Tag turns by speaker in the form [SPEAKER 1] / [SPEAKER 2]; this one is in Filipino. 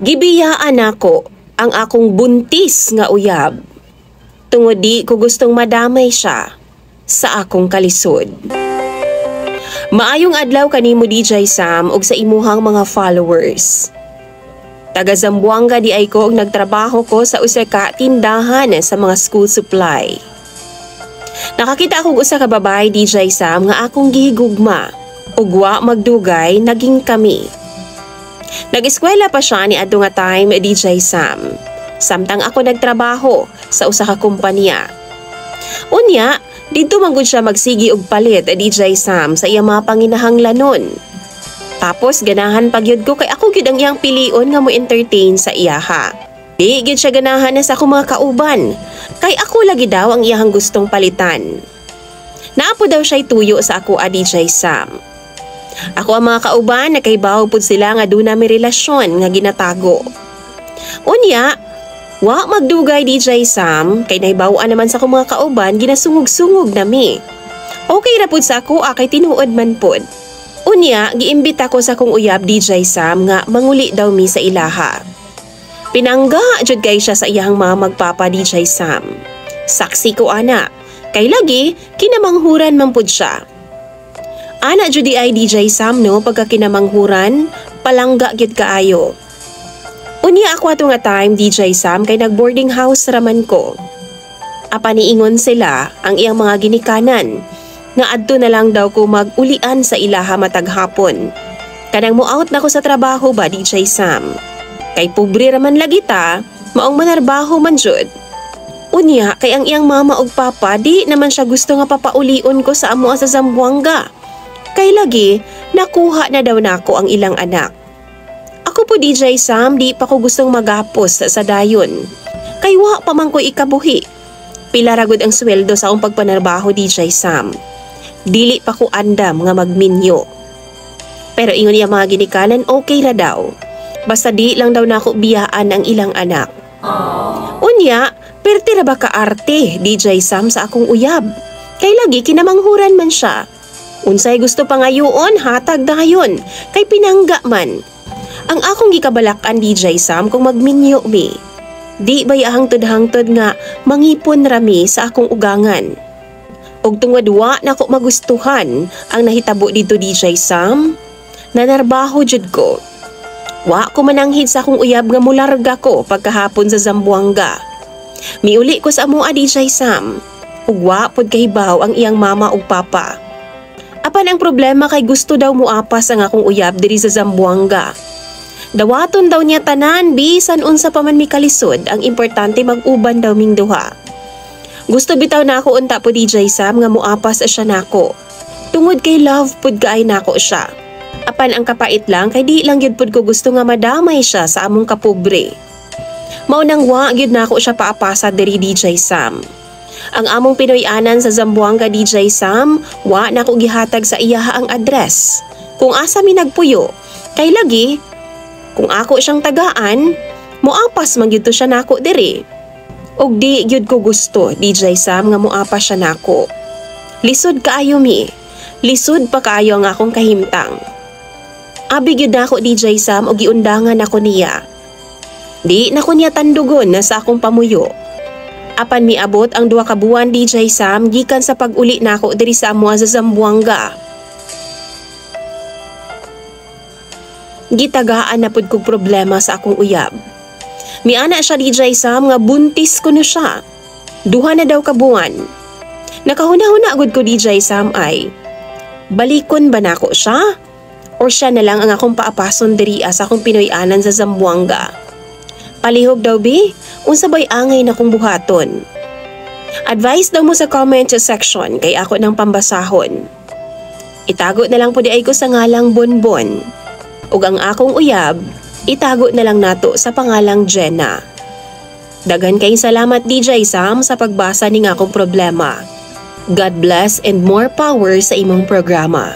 [SPEAKER 1] Gibiyaan ako ang akong buntis nga uyab. Tungod di ko gustong madamay siya sa akong kalisod. Maayong adlaw kanimo DJ Sam ug sa imuhang mga followers. Taga Zamboanga di ay ko ug nagtrabaho ko sa usa ka tindahan sa mga school supply. Nakakita akong usa ka babae DJ Sam nga akong gihigugma ug wa magdugay naging kami. Nag-eskwela pa siya ni adto nga time DJ Sam. Samtang ako nagtrabaho sa usa ka kumpanya. Unya, dito man gud siya magsigi og palit DJ Sam sa iyang mga panginahanglanon. Tapos ganahan pagyud ko kay ako gyud ang iyang pilion nga mo entertain sa iyaha. Di gyud siya ganahan na sa akong mga kauban kay ako lagi daw ang iyang gustong palitan. Naapo daw siya'y tuyo sa ako DJ Sam. Ako ang mga kauban nakaibaw pud sila nga duna may relasyon nga ginatago. Unya, wa magdugay DJ Sam kay nahibaw-an naman sa akong mga kauban ginasungog-sungog nami. Okay ra pud sa ako kay tinuod man pud. Unya, giimbita ko sa akong uyab DJ Sam nga manguli daw mi sa ilaha. Pinangga jud kay siya sa iyang mga magpapa DJ Sam. Saksi ko ana, kay lagi kinamanghuran man pud siya. Ana jud di ay DJ Sam no pagka kinamanghuran, palangga gyud kaayo. Unya ako ato nga time DJ Sam kay nag-boarding house raman ko. Apa niingon sila ang iyang mga ginikanan nga adto na lang daw ko mag-ulian sa ilaha matag hapon. Kanang mo out na ko sa trabaho ba DJ Sam. Kay pobre raman lagi ta, maong manarbaho man jud. Unya kay ang iyang mama ug papa di naman siya gusto nga papaulion ko sa amo sa Zamboanga. Kay lagi nakuha na daw nako ang ilang anak. Ako po DJ Sam, di pa ko gustong magapos sa dayon. Kay wa pa man ko ikabuhi. Pila ragod ang sweldo sa akong pagpanarbaho DJ Sam. Dili pa ko andam nga magminyo. Pero ingon niya mga ginikanan okay ra daw. Basta di lang daw nako biyaan ang ilang anak. Unya, perti ra ba ka arte DJ Sam sa akong uyab? Kay lagi kinamanghuran man siya. Unsay gusto pangayoon hatag dayon kay pinangga man. Ang akong gikabalakan DJ Sam kung magminyo mi. Di bay hangtod-hangtod nga mangipon rami sa akong ugangan. Og tungod wa nako magustuhan ang nahitabo dito DJ Sam, nanarbaho jud ko. Wa ko mananghid sa akong uyab nga mularga ko pagkahapon sa Zamboanga. Miuli ko sa amoa DJ Sam. Ug wa pod kahibaw ang iyang mama ug papa. Apan ang problema kay gusto daw muapas ang akong uyab diri sa Zamboanga. Dawaton daw niya tanan bisan unsa pa man mi kalisod, ang importante mag-uban daw ming duha. Gusto bitaw na ako unta po DJ Sam nga muapas siya nako. Tungod kay love pud kaay nako siya. Apan ang kapait lang kay di lang gyud pud ko gusto nga madamay siya sa among kapobre. Mao nang wa gyud nako siya paapasa diri DJ Sam. Ang among Pinoy-anan sa Zamboanga DJ Sam, wa nako gihatag sa iya ang address. Kung asa mi nagpuyo, kay lagi kung ako siyang tagaan, muapas man gyud to siya nako diri. Og di gyud ko gusto DJ Sam nga muapas siya nako. Lisod kaayo mi. Lisod pa kaayo ang akong kahimtang. Abi gyud nako DJ Sam og giundangan ako niya. Di nako niya tandugon na sa akong pamuyo. Apan miabot ang 2 ka buwan DJ Sam gikan sa pag-uli nako diri sa amoa sa Zamboanga. Gitagaan na pud kog problema sa akong uyab. Miana siya DJ Sam nga buntis ko na siya. 2 na daw ka buwan. Nakahuna-huna agud ko DJ Sam ay balikon ba nako siya? Or siya na lang ang akong paapason diri sa akong Pinoy-anan sa Zamboanga. Palihog daw bi, unsa bay angay na kong buhaton. Advice daw mo sa comment section kay ako ng pambasahon. Itago na lang po di ay ko sa ngalang Bonbon. Ug ang akong uyab, itago na lang nato sa pangalang Jenna. Daghan kay salamat DJ Sam sa pagbasa ning akong problema. God bless and more power sa imong programa.